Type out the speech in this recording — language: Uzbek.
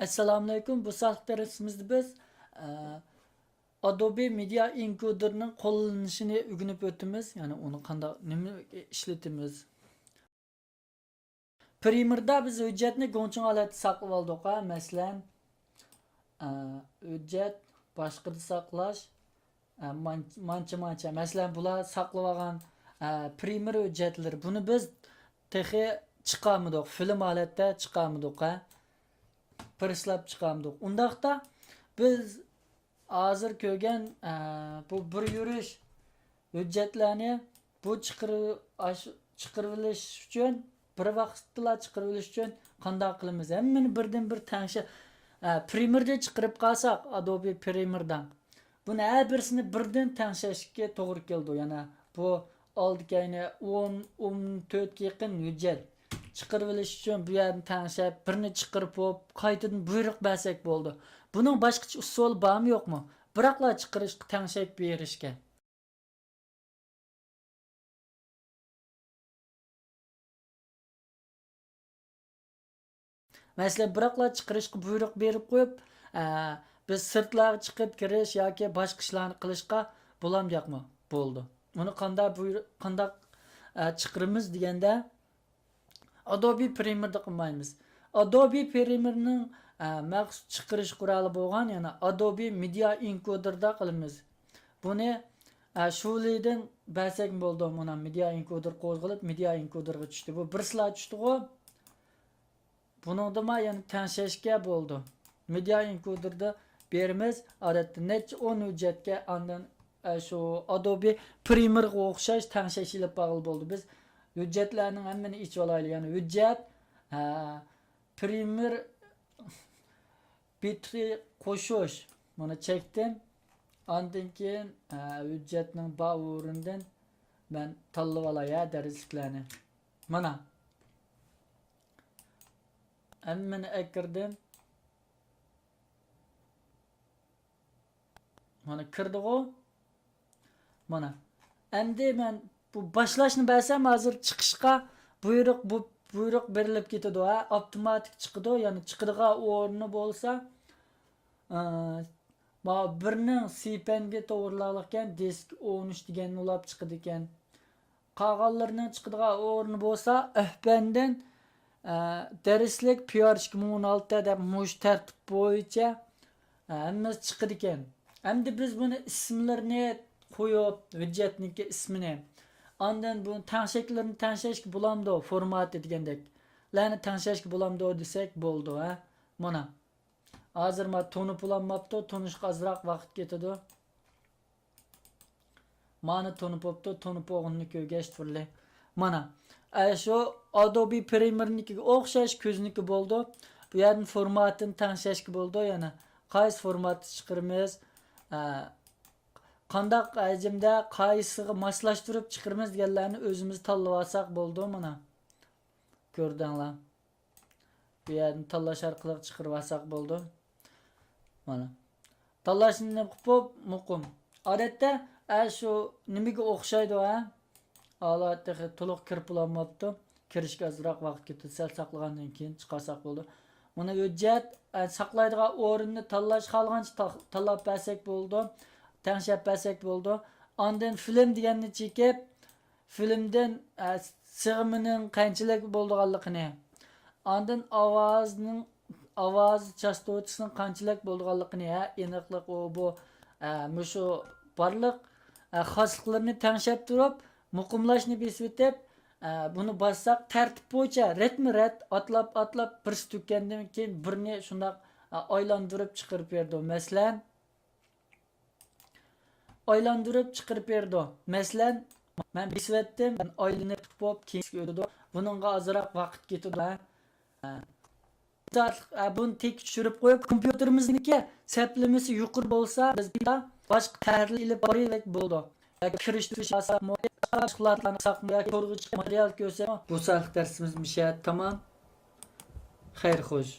Assalomu alaykum. Bu safha darsimizda biz Adobe Media Encoder'ning qo'llanishini o'rganib o'tamiz. Ya'ni uni qanday nima ishlatamiz. Primerda biz hujjatni gonchon holatda saqlab oldik. Masalan, hujjat boshqada saqlash mancha. Masalan, bular saqlab olgan primer hujjatlar. Buni biz texi chiqarmadik. Film holatda chiqarmadik. Pırslab chiqamdik. Undaqda biz hozir ko'rgan bu bir yurish hujjatlarni bu chiqarilish uchun bir vaqtda chiqarilish uchun qanday qilamiz? Hammani birdan bir tanishib Premier'da chiqarib qolsak, Adobe Premier'dan buni har birisini birdan tanishishga to'g'ri keldi. Yana bu oldikayni 10-14 ga yaqin hujjat chiqarilish uchun bu yerni tanishib, birini chiqarib qo'yib, qaytadan buyruq bersak bo'ldi. Buning boshqacha usuli bormi, yo'qmi? Biroqlar chiqarishga tanishib berishga. Masalan, biroqlar chiqarishga buyruq berib qo'yib, biz sirtlarga chiqib kirish yoki boshqa ishlarni qilishga bo'lamdiyaqmi? Bo'ldi. Uni qanday chiqaramiz deganda Adobe Premier'da qilmaymiz. Adobe Premier'ning maxsus chiqarish quroli bo'lgan, yana Adobe Media Encoder'da qilamiz. Buni shulidan basak bo'ldi. Mana Media Encoder qo'zg'alib, Media Encoder'ga tushdi. Bu bir slide tushdi-ku. Buningda yana tanishishga bo'ldi. Media Encoder'da beramiz. Odatda necha 10 hujjatga andan shu Adobe Premier'ga o'xshash tanishish ilib bog'liq bo'ldi. Biz hujjatlarning hammani ichib olaylik. Ya'ni hujjat Premier bitri qo'shish. Mana chekdim. Ondan keyin hujjatning bor o'rindan men tanlab olay darsliklarni. Mana hammani akirdim. Mana kirdi-ku. Mana. Endi men bu boshlashni bilsam, hozir chiqishga buyruq berilib ketadi. Avtomatik chiqadi. Ya'ni chiqadigan o'rni bo'lsa, ma birning CPNga to'g'rilanib ekan, disk 13 deganni ulab chiqadi ekan. Qolganlarning chiqadigan o'rni bo'lsa, ihbandan darslik PR 2016 deb mush tartib bo'yicha hammasi chiqadi ekan. Endi biz buni ismlarini qo'yib, hujjatniki ismini ondan bu tanishishlarni tanishishga bo'lamdi, formati degandek. Larni tanishishga bo'lamdi desak bo'ldi, Mana. Hozir men to'nib ulanmabdi, to'nishga ozroq vaqt ketadi. Mana to'nib bo'pti, to'nib o'g'inni ko'rgash turli. Mana. Shu Adobe Premier'nikiga o'xshash ko'zniki bo'ldi. Bu yerning formatini tanishishga bo'ldi, yana qaysi formatni chiqaramiz, qanday hajmda qaysiga moslashtirib chiqaramiz deganlarni o'zimiz tanlab olsak bo'ldi. Mana ko'rdinglar. Bu yerni tanlash orqali chiqarib olsak bo'ldi. Mana tanlashni qilib muqim. Odatda shu nimaga o'xshaydi, Holatda to'liq kirib bo'lmabdi. Kirishga ozroq vaqt ketdi. Sal saqlagandan keyin chiqarsak bo'ldi. Buni hujjat saqlaydigan o'rinni tanlash xalqancha tanlab bersak bo'ldi. Tanishib bersak bo'ldi. Ondan film deganni chekib, filmdan sig'imining qanchalik bo'lganligini, ondan ovoz chastotasining qanchalik bo'lganligini, aniqlik bu mushu barliq xosliklarni tanishib turib, muqimlashni besib o'tib, buni bossak tartib bo'yicha ritmi-rit atlab bir stukkandan keyin birini shunday aylantirib chiqarib berdi. Masalan, aylantirib chiqarib berdi. Masalan, men besvetdim, aylanib bo'lib keyin o'tdi. Buningga ozroq vaqt ketdi. Buni tek tushirib qo'yib, kompyuterimizniki saplamasi yuqori bo'lsa, biz boshqa tahlil ilib boraylik bo'ldi. Kirishtirish asab model yoki to'rg'ich material ko'rsa, bu sahih darsimiz mishat tamom. Xayr xo'sh.